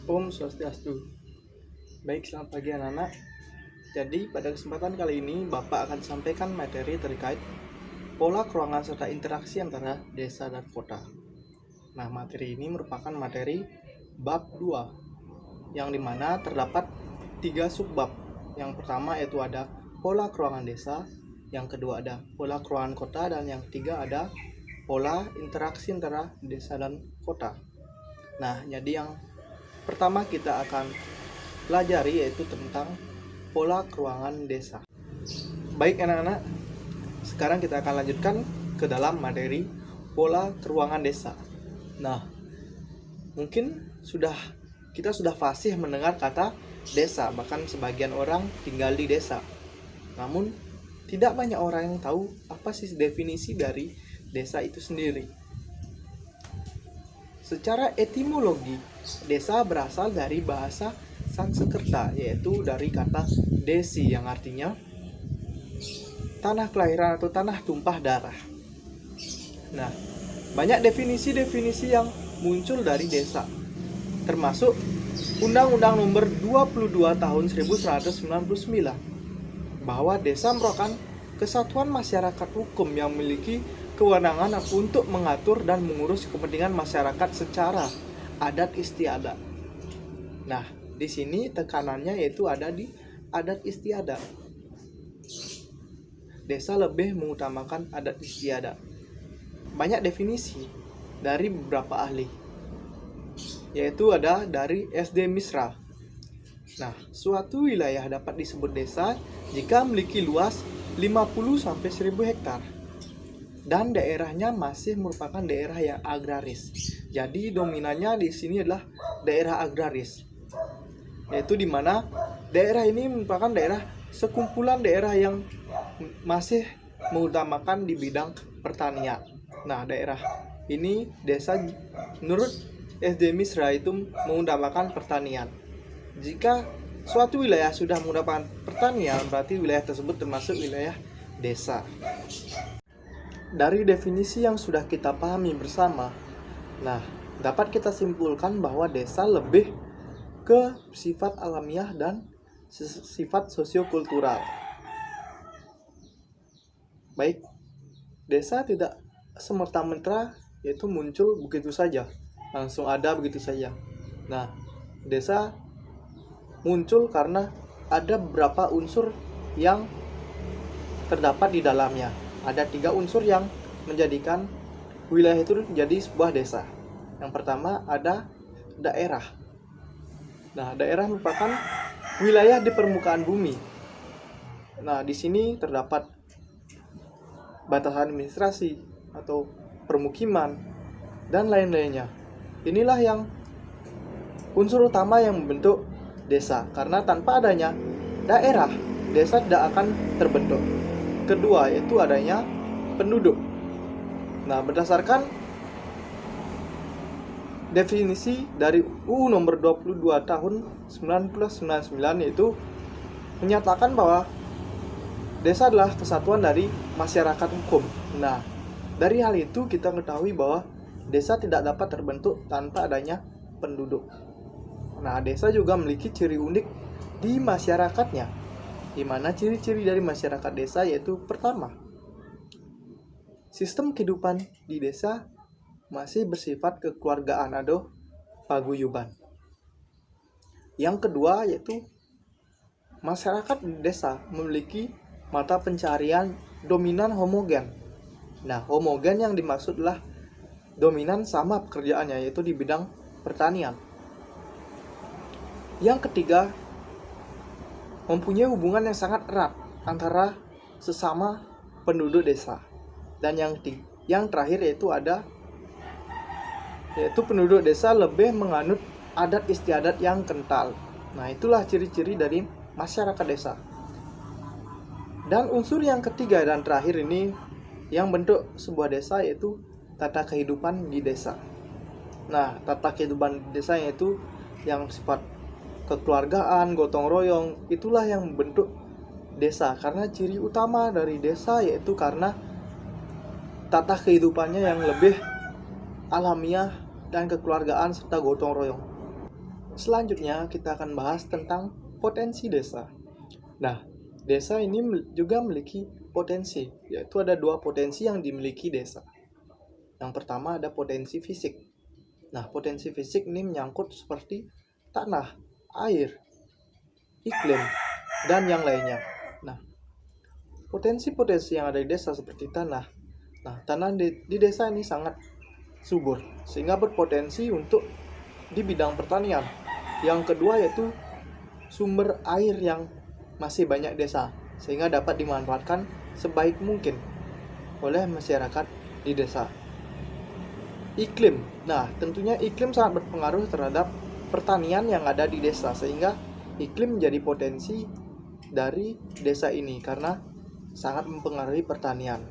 Om Swastiastu. Baik, selamat pagi anak-anak. Jadi, pada kesempatan kali ini, Bapak akan sampaikan materi terkait pola keruangan serta interaksi antara desa dan kota. Nah, materi ini merupakan materi bab 2, yang dimana terdapat 3 subbab. Yang pertama yaitu ada pola keruangan desa, yang kedua ada pola keruangan kota, dan yang ketiga ada pola interaksi antara desa dan kota. Nah, jadi yang pertama kita akan pelajari yaitu tentang pola keruangan desa. Baik anak-anak, sekarang kita akan lanjutkan ke dalam materi pola keruangan desa. Nah, mungkin kita sudah fasih mendengar kata desa, bahkan sebagian orang tinggal di desa. Namun, tidak banyak orang yang tahu apa sih definisi dari desa itu sendiri. Secara etimologi, desa berasal dari bahasa Sanskerta, yaitu dari kata desi yang artinya tanah kelahiran atau tanah tumpah darah. Nah, banyak definisi-definisi yang muncul dari desa, termasuk Undang-Undang Nomor 22 Tahun 1999, bahwa desa merupakan kesatuan masyarakat hukum yang memiliki kewenangan untuk mengatur dan mengurus kepentingan masyarakat secara adat istiadat. Nah, di sini tekanannya yaitu ada di adat istiadat. Desa lebih mengutamakan adat istiadat. Banyak definisi dari beberapa ahli, yaitu ada dari SD Misra. Nah, suatu wilayah dapat disebut desa jika memiliki luas 50-1000 hektar dan daerahnya masih merupakan daerah yang agraris. Jadi dominannya di sini adalah daerah agraris, yaitu di mana daerah ini merupakan daerah sekumpulan daerah yang masih mengutamakan di bidang pertanian. Nah, daerah ini desa menurut SD Misra itu mengutamakan pertanian. Jika suatu wilayah sudah mengutamakan pertanian, berarti wilayah tersebut termasuk wilayah desa. Dari definisi yang sudah kita pahami bersama, nah, dapat kita simpulkan bahwa desa lebih ke sifat alamiah dan sifat sosiokultural. Baik, desa tidak semerta-merta yaitu muncul begitu saja, langsung ada begitu saja. Nah, desa muncul karena ada beberapa unsur yang terdapat di dalamnya. Ada 3 unsur yang menjadikan wilayah itu menjadi sebuah desa. Yang pertama ada daerah. Nah, daerah merupakan wilayah di permukaan bumi. Nah, di sini terdapat batasan administrasi atau permukiman dan lain-lainnya. Inilah yang unsur utama yang membentuk desa, karena tanpa adanya daerah, desa tidak akan terbentuk. Kedua yaitu adanya penduduk. Nah, berdasarkan definisi dari UU nomor 22 tahun 1999 yaitu menyatakan bahwa desa adalah kesatuan dari masyarakat hukum. Nah, dari hal itu kita ketahui bahwa desa tidak dapat terbentuk tanpa adanya penduduk. Nah, desa juga memiliki ciri unik di masyarakatnya, di mana ciri-ciri dari masyarakat desa yaitu pertama, sistem kehidupan di desa masih bersifat kekeluargaan atau paguyuban. Yang kedua yaitu masyarakat di desa memiliki mata pencarian dominan homogen. Nah, homogen yang dimaksud adalah dominan sama pekerjaannya, yaitu di bidang pertanian. Yang ketiga, mempunyai hubungan yang sangat erat antara sesama penduduk desa. Dan yang terakhir yaitu penduduk desa lebih menganut adat istiadat yang kental. Nah, itulah ciri-ciri dari masyarakat desa. Dan unsur yang ketiga dan terakhir ini yang bentuk sebuah desa yaitu tata kehidupan di desa. Nah, tata kehidupan di desa yaitu yang sifat kekeluargaan, gotong royong, itulah yang membentuk desa. Karena ciri utama dari desa yaitu karena tata kehidupannya yang lebih alamiah dan kekeluargaan serta gotong royong. Selanjutnya kita akan bahas tentang potensi desa. Nah, desa ini juga memiliki potensi, yaitu ada dua potensi yang dimiliki desa. Yang pertama ada potensi fisik. Nah, potensi fisik ini menyangkut seperti tanah, air, iklim, dan yang lainnya. Nah, potensi-potensi yang ada di desa seperti tanah. Nah, tanah di desa ini sangat subur, sehingga berpotensi untuk di bidang pertanian. Yang kedua yaitu sumber air yang masih banyak desa, sehingga dapat dimanfaatkan sebaik mungkin oleh masyarakat di desa. Iklim. Nah, tentunya iklim sangat berpengaruh terhadap pertanian yang ada di desa, sehingga iklim menjadi potensi dari desa ini karena sangat mempengaruhi pertanian.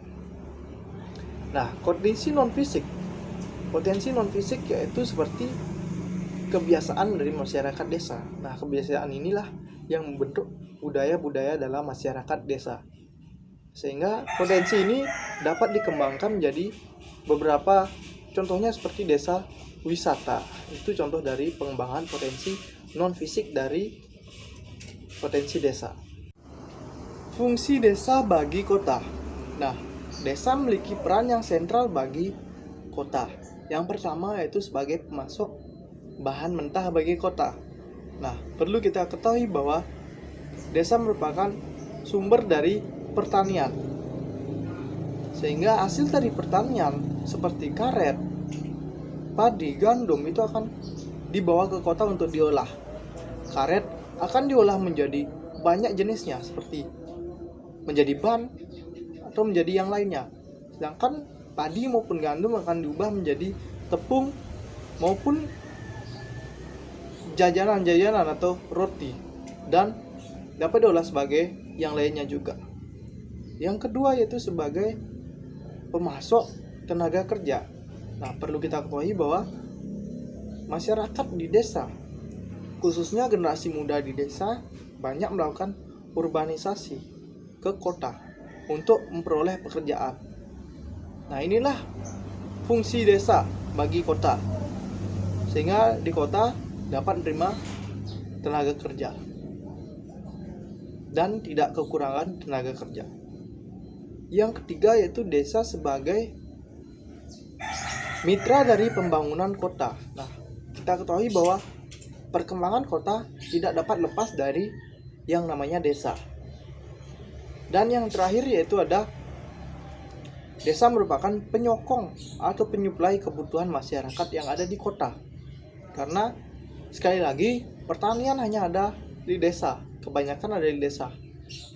Nah, kondisi non-fisik. Potensi non-fisik yaitu seperti kebiasaan dari masyarakat desa. Nah, kebiasaan inilah yang membentuk budaya-budaya dalam masyarakat desa. Sehingga potensi ini dapat dikembangkan menjadi beberapa, contohnya seperti desa wisata. Itu contoh dari pengembangan potensi non-fisik dari potensi desa. Fungsi desa bagi kota. Nah, desa memiliki peran yang sentral bagi kota. Yang pertama yaitu sebagai pemasok bahan mentah bagi kota. Nah, perlu kita ketahui bahwa desa merupakan sumber dari pertanian. Sehingga hasil dari pertanian seperti karet, padi, gandum itu akan dibawa ke kota untuk diolah. Karet akan diolah menjadi banyak jenisnya seperti menjadi ban atau menjadi yang lainnya. Sedangkan padi maupun gandum akan diubah menjadi tepung maupun jajanan-jajanan atau roti, dan dapat diolah sebagai yang lainnya juga. Yang kedua yaitu sebagai pemasok tenaga kerja. Nah, perlu kita ketahui bahwa masyarakat di desa, khususnya generasi muda di desa, banyak melakukan urbanisasi ke kota untuk memperoleh pekerjaan. Nah, inilah fungsi desa bagi kota, sehingga di kota dapat menerima tenaga kerja dan tidak kekurangan tenaga kerja. Yang ketiga yaitu desa sebagai mitra dari pembangunan kota. Nah, kita ketahui bahwa perkembangan kota tidak dapat lepas dari yang namanya desa. Dan yang terakhir yaitu ada desa merupakan penyokong atau penyuplai kebutuhan masyarakat yang ada di kota. Karena sekali lagi pertanian hanya ada di desa, kebanyakan ada di desa.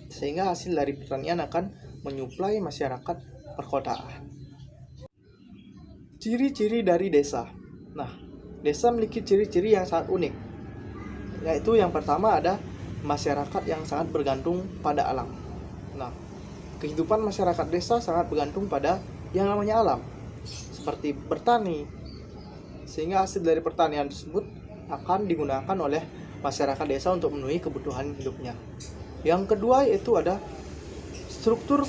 Sehingga hasil dari pertanian akan menyuplai masyarakat perkotaan. Ciri-ciri dari desa. Nah, desa memiliki ciri-ciri yang sangat unik. Yaitu yang pertama ada masyarakat yang sangat bergantung pada alam. Nah, kehidupan masyarakat desa sangat bergantung pada yang namanya alam, seperti bertani, sehingga hasil dari pertanian tersebut akan digunakan oleh masyarakat desa untuk memenuhi kebutuhan hidupnya. Yang kedua yaitu ada struktur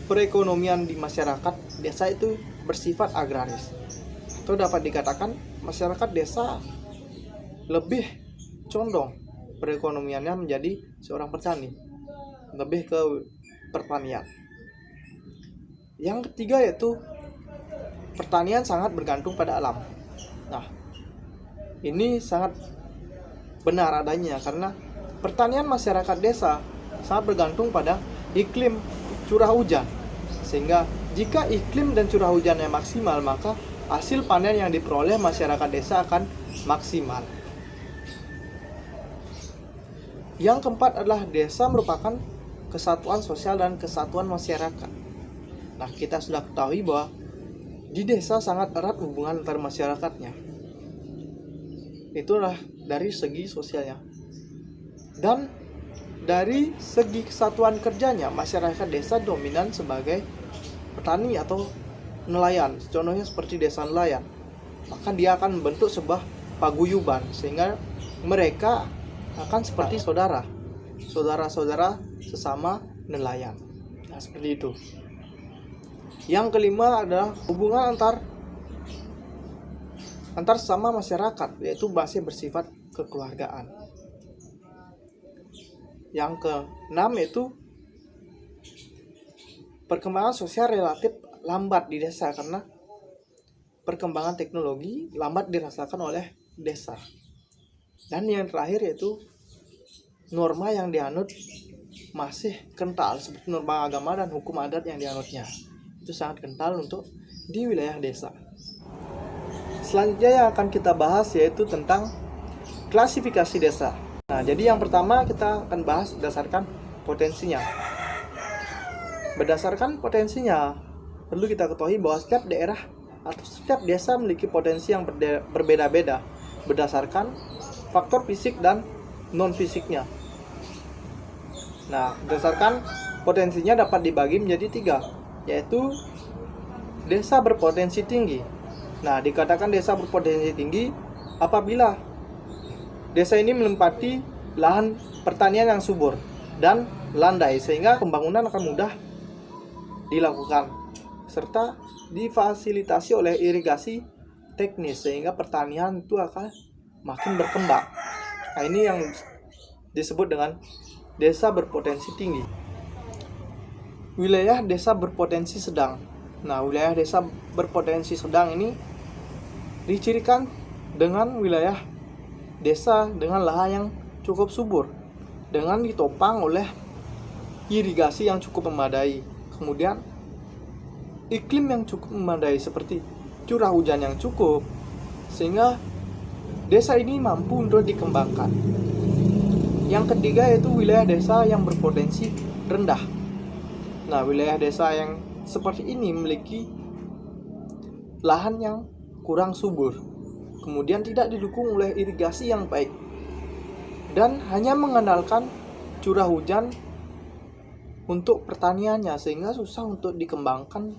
perekonomian di masyarakat desa itu bersifat agraris, atau dapat dikatakan masyarakat desa lebih condong perekonomiannya menjadi seorang petani, lebih ke pertanian. Yang ketiga yaitu pertanian sangat bergantung pada alam. Nah, ini sangat benar adanya karena pertanian masyarakat desa sangat bergantung pada iklim curah hujan. Sehingga jika iklim dan curah hujannya maksimal, maka hasil panen yang diperoleh masyarakat desa akan maksimal. Yang keempat adalah desa merupakan kesatuan sosial dan kesatuan masyarakat. Nah, kita sudah ketahui bahwa di desa sangat erat hubungan antar masyarakatnya. Itulah dari segi sosialnya. Dan dari segi kesatuan kerjanya, masyarakat desa dominan sebagai petani atau nelayan. Contohnya seperti desa nelayan. Maka dia akan membentuk sebuah paguyuban, sehingga mereka akan seperti saudara-saudara sesama nelayan. Nah, seperti itu. Yang kelima adalah hubungan antar sesama masyarakat, yaitu masih bersifat kekeluargaan. Yang keenam yaitu perkembangan sosial relatif lambat di desa karena perkembangan teknologi lambat dirasakan oleh desa. Dan yang terakhir yaitu norma yang dianut masih kental, seperti norma agama dan hukum adat yang dianutnya. Itu sangat kental untuk di wilayah desa. Selanjutnya yang akan kita bahas yaitu tentang klasifikasi desa. Nah, jadi yang pertama kita akan bahas berdasarkan potensinya. Berdasarkan potensinya, perlu kita ketahui bahwa setiap daerah atau setiap desa memiliki potensi yang berbeda-beda berdasarkan faktor fisik dan non-fisiknya. Nah, berdasarkan potensinya dapat dibagi menjadi 3, yaitu desa berpotensi tinggi. Nah, dikatakan desa berpotensi tinggi apabila desa ini menempati lahan pertanian yang subur dan landai sehingga pembangunan akan mudah dilakukan, serta difasilitasi oleh irigasi teknis sehingga pertanian itu akan makin berkembang. Nah, ini yang disebut dengan desa berpotensi tinggi. Wilayah desa berpotensi sedang. Nah, wilayah desa berpotensi sedang ini dicirikan dengan wilayah desa dengan lahan yang cukup subur, dengan ditopang oleh irigasi yang cukup memadai. Kemudian iklim yang cukup memadai seperti curah hujan yang cukup, sehingga desa ini mampu untuk dikembangkan. Yang ketiga yaitu wilayah desa yang berpotensi rendah. Nah, wilayah desa yang seperti ini memiliki lahan yang kurang subur, kemudian tidak didukung oleh irigasi yang baik, dan hanya mengandalkan curah hujan untuk pertaniannya sehingga susah untuk dikembangkan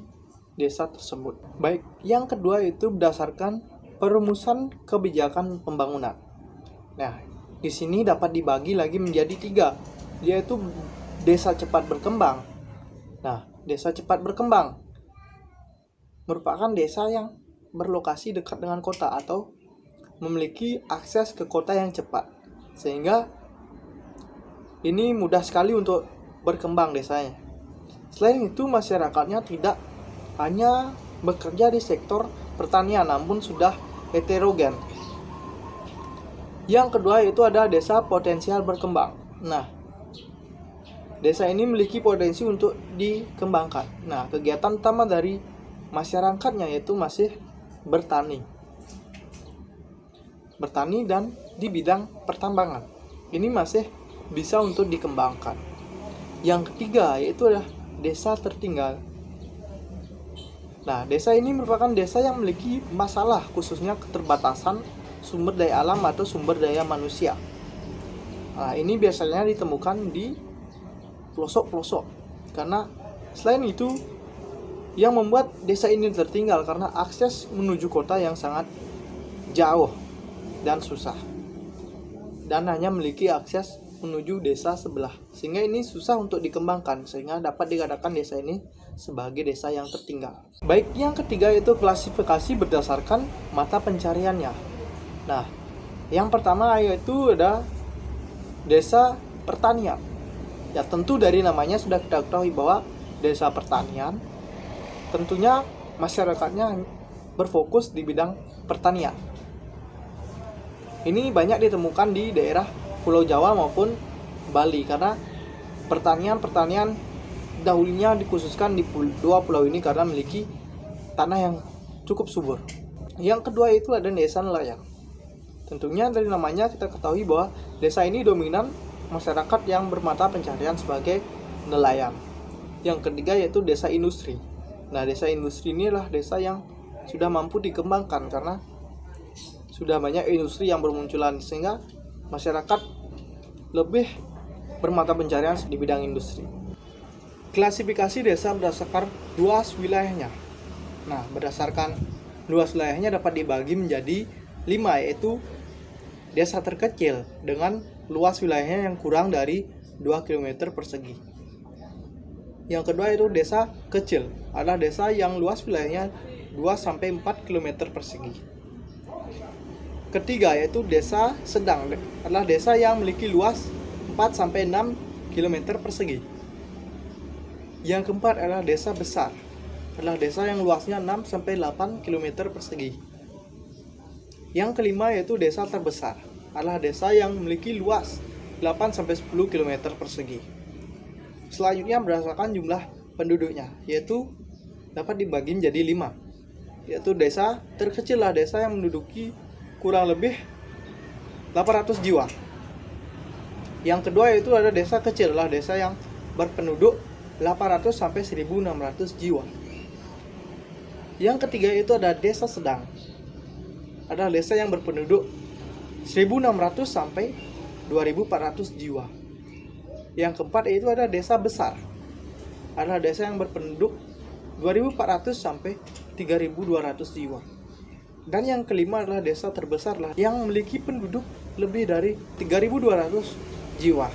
desa tersebut. Baik, yang kedua itu berdasarkan perumusan kebijakan pembangunan. Nah, di sini dapat dibagi lagi menjadi 3, yaitu desa cepat berkembang. Nah, desa cepat berkembang merupakan desa yang berlokasi dekat dengan kota atau memiliki akses ke kota yang cepat, sehingga ini mudah sekali untuk berkembang desanya. Selain itu, masyarakatnya tidak hanya bekerja di sektor pertanian, namun sudah heterogen. Yang kedua yaitu ada desa potensial berkembang. Nah, desa ini memiliki potensi untuk dikembangkan. Nah, kegiatan utama dari masyarakatnya yaitu masih bertani dan di bidang pertambangan. Ini masih bisa untuk dikembangkan. Yang ketiga yaitu adalah desa tertinggal. Nah, desa ini merupakan desa yang memiliki masalah, khususnya keterbatasan sumber daya alam atau sumber daya manusia. Nah, ini biasanya ditemukan di pelosok-pelosok. Karena selain itu, yang membuat desa ini tertinggal karena akses menuju kota yang sangat jauh dan susah, dan hanya memiliki akses menuju desa sebelah, sehingga ini susah untuk dikembangkan, sehingga dapat dikatakan desa ini sebagai desa yang tertinggal. Baik, yang ketiga yaitu klasifikasi berdasarkan mata pencariannya. Nah, yang pertama yaitu ada desa pertanian. Ya, tentu dari namanya sudah kita ketahui bahwa desa pertanian tentunya masyarakatnya berfokus di bidang pertanian. Ini banyak ditemukan di daerah Pulau Jawa maupun Bali, karena pertanian dahulunya dikhususkan di dua pulau ini karena memiliki tanah yang cukup subur. Yang kedua itu ada desa nelayan. Tentunya dari namanya kita ketahui bahwa desa ini dominan masyarakat yang bermata pencarian sebagai nelayan. Yang ketiga yaitu desa industri. Nah, desa industri ini adalah desa yang sudah mampu dikembangkan karena sudah banyak industri yang bermunculan, sehingga masyarakat lebih bermata pencarian di bidang industri. Klasifikasi desa berdasarkan luas wilayahnya. Nah, berdasarkan luas wilayahnya dapat dibagi menjadi 5, yaitu desa terkecil dengan luas wilayahnya yang kurang dari 2 km persegi. Yang kedua itu desa kecil, adalah desa yang luas wilayahnya 2-4 km persegi. ketiga yaitu desa sedang, adalah desa yang memiliki luas 4-6 km persegi. Yang keempat adalah desa besar, adalah desa yang luasnya 6-8 km persegi. Yang kelima yaitu desa terbesar, adalah desa yang memiliki luas 8-10 km persegi. Selanjutnya berdasarkan jumlah penduduknya, yaitu dapat dibagi menjadi 5, yaitu desa terkecil adalah desa yang menduduki kurang lebih 800 jiwa. Yang kedua yaitu ada desa kecil, adalah desa yang berpenduduk 800-1600 jiwa. Yang ketiga itu ada desa sedang, adalah desa yang berpenduduk 1600-2400 jiwa. Yang keempat itu ada desa besar, adalah desa yang berpenduduk 2400-3200 jiwa. Dan yang kelima adalah desa terbesar yang memiliki penduduk lebih dari 3200 jiwa.